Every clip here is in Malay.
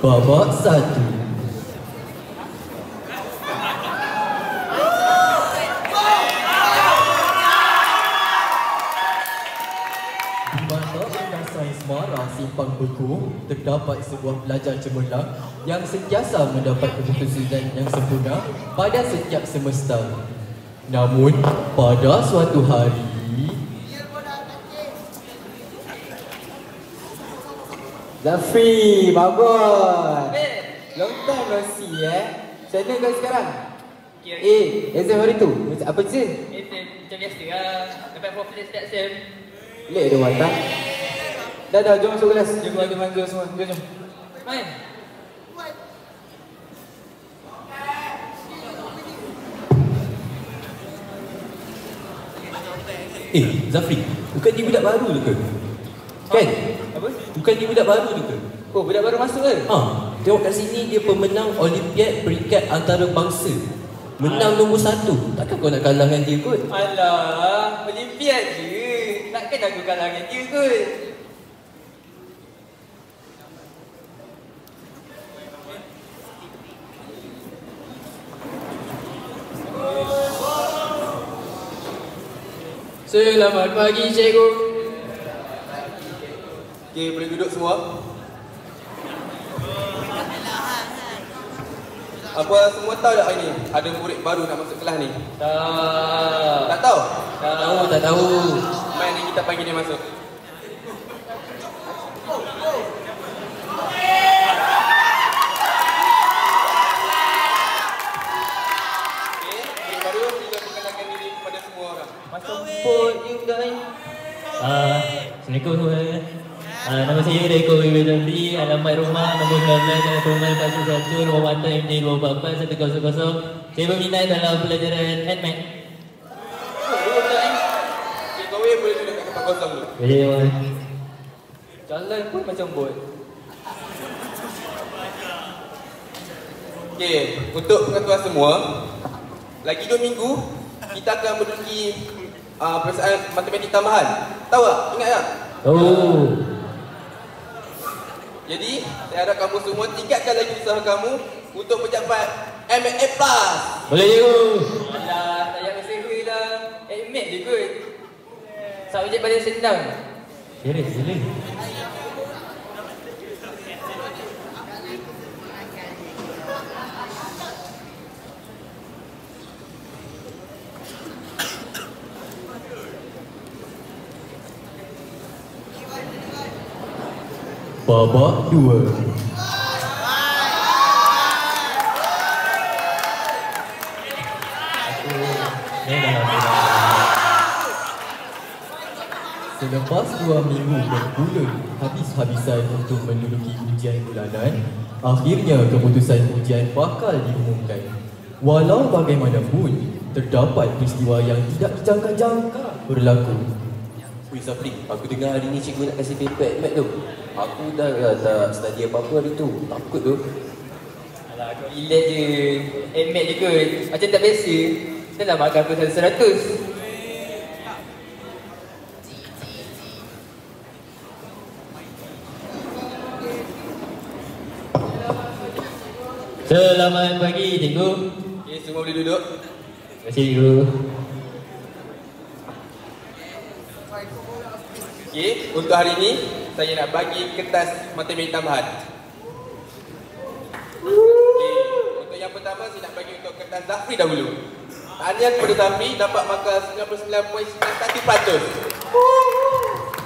Babak 1. Marah Simpang Beku terdapat sebuah pelajar cemerlang yang sentiasa mendapat keputusan yang sempurna pada setiap semesta. Namun pada suatu hari Zafri, bagus. Long time no see Macam mana kau sekarang? Exam hari tu apa je? Macam biasa lah. Dapat profil setiap sem. Lek dia watak. Dah, jom masuk kelas. Jom ada manggil semua. Jom. Main. Zafri, bukan dia budak baru ke? Kan? Apa? Bukan dia budak baru ke? Oh, budak baru masuk ke? Tengok kat sini dia pemenang Olimpiad peringkat antarabangsa. Menang nombor 1. Takkan kau nak kalah dengan dia kot? Alah, Olimpiad je. Takkan aku kalah dengan dia kot? Selamat pagi, cikgu. Okey, boleh duduk semua. Apa semua tahu tak hari ni? Ada murid baru nak masuk kelas ni? Tak tahu? Tak tahu. Mari ni kita panggil dia masuk. Okey, murid baru sila perkenalkan diri kepada semua orang. Masuk pun ni budak ni. Assalamualaikum semua. Nama saya Reko Ibu Zamri, alamat rumah nombor 19 dan Perumahan Pasir Satu, rumah Mata MJ 244-100. Saya berminat dalam pelajaran handmat. Okey, kau boleh duduk kat tempat kosong dulu. Boleh. Jalan pun macam bot. Okey, untuk pengetahuan semua, lagi 2 minggu kita akan menduduki peperiksaan matematik tambahan. Tahu tak? Ingat tak? Oh. Jadi, saya harap kamu semua tingkatkan lagi usaha kamu untuk mencapai MA+. Boleh cikgu. Alah, tak payah usaha lah. Admit je kot. Subjek paling senang. Boleh. Babak 2. Selepas 2 minggu berbulan habis-habisan untuk menduduki ujian bulanan, akhirnya keputusan ujian bakal diumumkan. Walau bagaimanapun, terdapat peristiwa yang tidak dijangka-jangka berlaku. Wih Zafri, aku dengar hari ni cikgu nak kasih paper admat tu. Aku dah tak study apa-apa hari tu. Takut tu. Alah, kau relax je. Admit je kot. Macam tak biasa. Kita dah makan aku 100. Selamat pagi cikgu. Okey, semua boleh duduk. Terima kasih cikgu. Okey, untuk hari ini saya nak bagi kertas matematik tambahan. Okey, untuk yang pertama saya nak bagi untuk kertas Zafri dahulu. Tahniah kepada Zafri dapat markah 99.91%.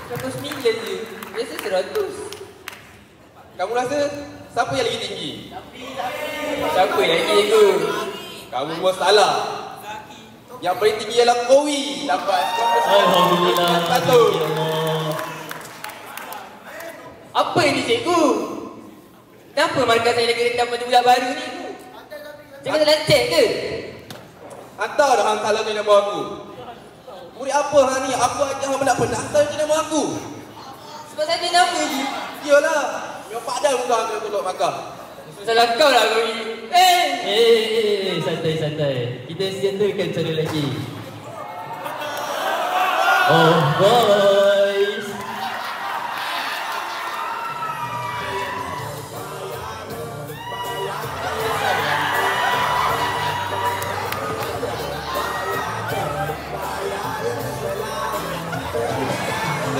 109 je. Biasa 100. Kamu rasa siapa yang lagi tinggi? Siapa lagi tu? Kamu semua salah. Yang paling tinggi ialah Kowi dapat 99%. Alhamdulillah. Apa ini cikgu? Kenapa markah saya lagi rendah pada budak baru ni? Cikgu tak nak cek ke? Hantar dah hang salah je nama aku. Murid apa hang ni? Apa ajar hang nak pernah hantar je nama aku? Sebab saya ada nama je. Iyalah. Yang padan muka hang kena tolak markah. Salah kau lah kau ni. Santai. Kita sejahterakan cara lagi. Oh boys,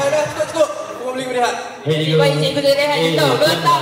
dah, cukup. Semua boleh berehat. Lebih baik cikgu saya rehat je tau. Betul tak?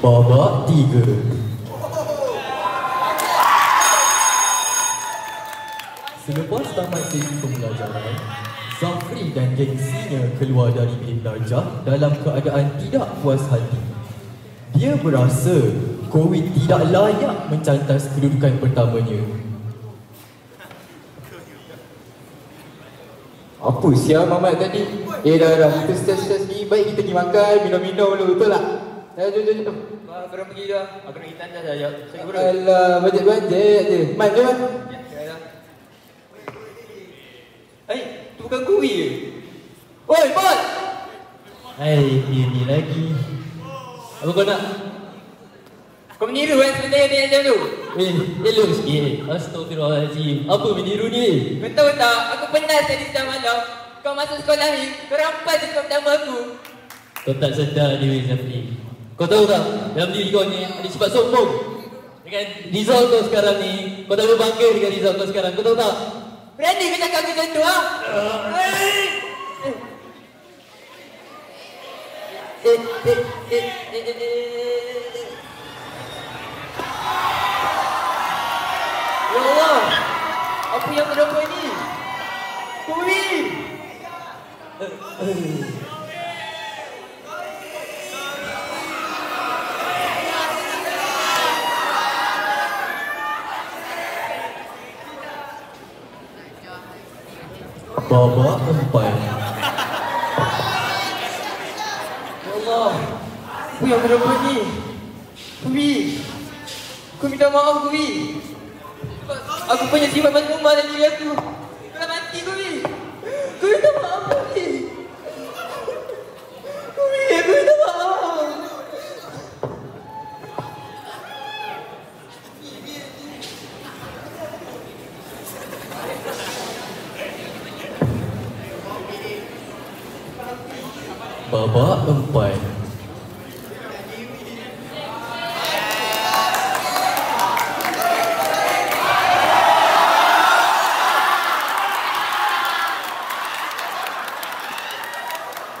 Babak 3. Selepas tamat sesi pembelajaran, Zafri dan gengsinya keluar dari bilik belajar dalam keadaan tidak puas hati. Dia berasa Kowi tidak layak mencantas kedudukan pertamanya. Apa sial Mamat tadi? Dah, kita stres-stres ni, baik kita pergi makan, minum-minum dulu, betul tak? Jom. Korang pergi dah. Aku nak pergi tandas dah. Saya bro. Alah, bajet-bajet je. Man, jom man. Ya dah. Tu bukan Kowi ke? Oi, Bot! Dia ni lagi. Apa kau nak? Kau meniru kan sebenarnya dia macam tu? Elok sikit. Astagfirullahaladzim. Apa meniru ni? Kau tahu tak, aku penat tadi sejam malam. Kau masuk sekolah ni, kau rampas je kau pertama aku. Kau tak sedar ni Zafri. Kau tahu tak, dalam diri kau ni ada sifat sombong. Dengan result kau sekarang ni, kau tak boleh bangga dengan result kau sekarang. Kau tahu tak? Berani kau cakap aku macam tu, ha? Ya Allah, apa yang berapa ni? Kowi! Babak 4. Ya Allah, apa yang berapa ni? Kowi! Aku minta maaf, Kowi! Aku punya sifat mazmumah dalam diri aku. Kau dah mati, Kowi! Kau minta maaf, Kowi! Kowi, aku minta maaf! Babak 4.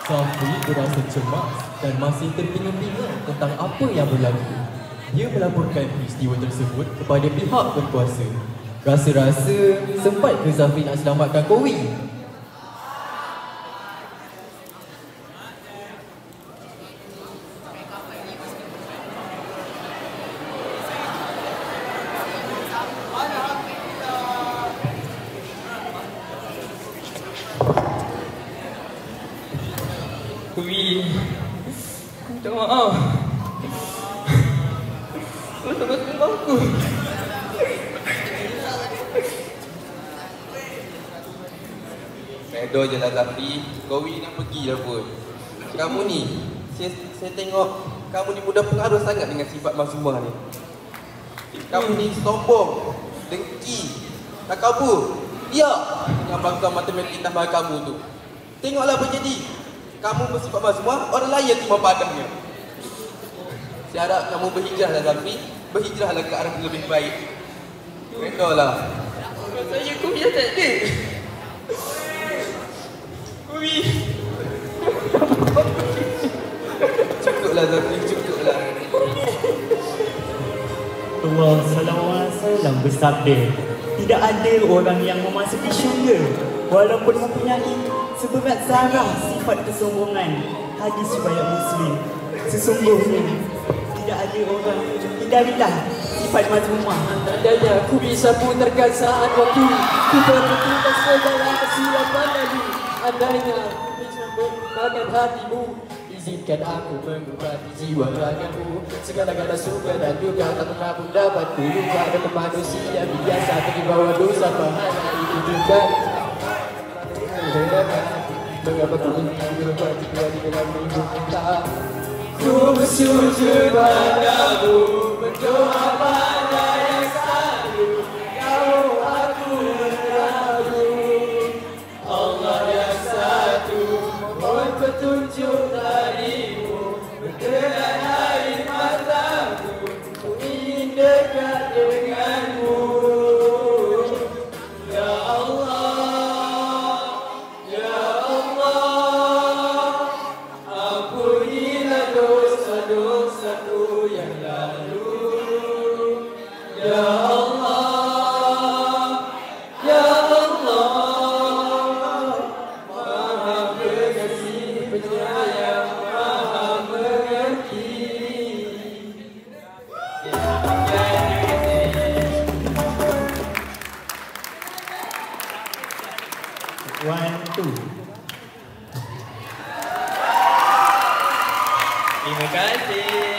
Zafri berasa cemas dan masih terpinga-pinga tentang apa yang berlaku. Dia melaporkan peristiwa tersebut kepada pihak berkuasa. Rasa-rasa sempat ke Zafri nak selamatkan Kowi? Kowi, aku minta maaf. Kau tak masuk aku. Redo je lah Zafri. Kowi nak pergi dah pun. Kamu ni, saya tengok kamu ni mudah pengaruh sangat dengan sifat mazmumah ni. Kamu ni sombong, dengki, takabur, riak dengan bangsa matematik tambahan kamu tu. Tengoklah apa jadi. Kamu bersifat mazmumah, orang lain cuma padamnya. Saya harap kamu berhijrahlah Zafri. Berhijrahlah ke arah yang lebih baik. Redo lah. Saya Kowi dah tak ada. Kowi. Cukuplah Zafri, cukuplah. Allah SAW bersabda, tidak ada orang yang memasuki syurga walaupun mempunyai seberat zarah sifat kesombongan. Hadis riwayat Muslim. Sesungguhnya tidak ada orang, hindarilah sifat mazmumah. Tandanya aku bisa putarkan saat waktu ku berhentikan segala kesilapan lalu. Andainya bisa membukakan hatimu, izinkan aku mengobati jiwa ragamu. Segala-gala suka dan duka tak pernah pun dapat ku luka. Dan manusia biasa terbawa dosa pahala itu tunjukkan mengapa ku ingin berbagi di dalam minggu kita. Ku bersujud padamu, berdoa pada yang selalu. Kau aku meragu, Allah yang satu. Mohon petunjuk darimu, berkenan air mataku. Ku ingin dekat denganmu, ya Allah, ya Allah. Ampunilah dosa-dosaku yang lalu, ya Allah, ya Allah. Maha Pengasih Penyayang, Maha Mengerti. One, two. Terima kasih.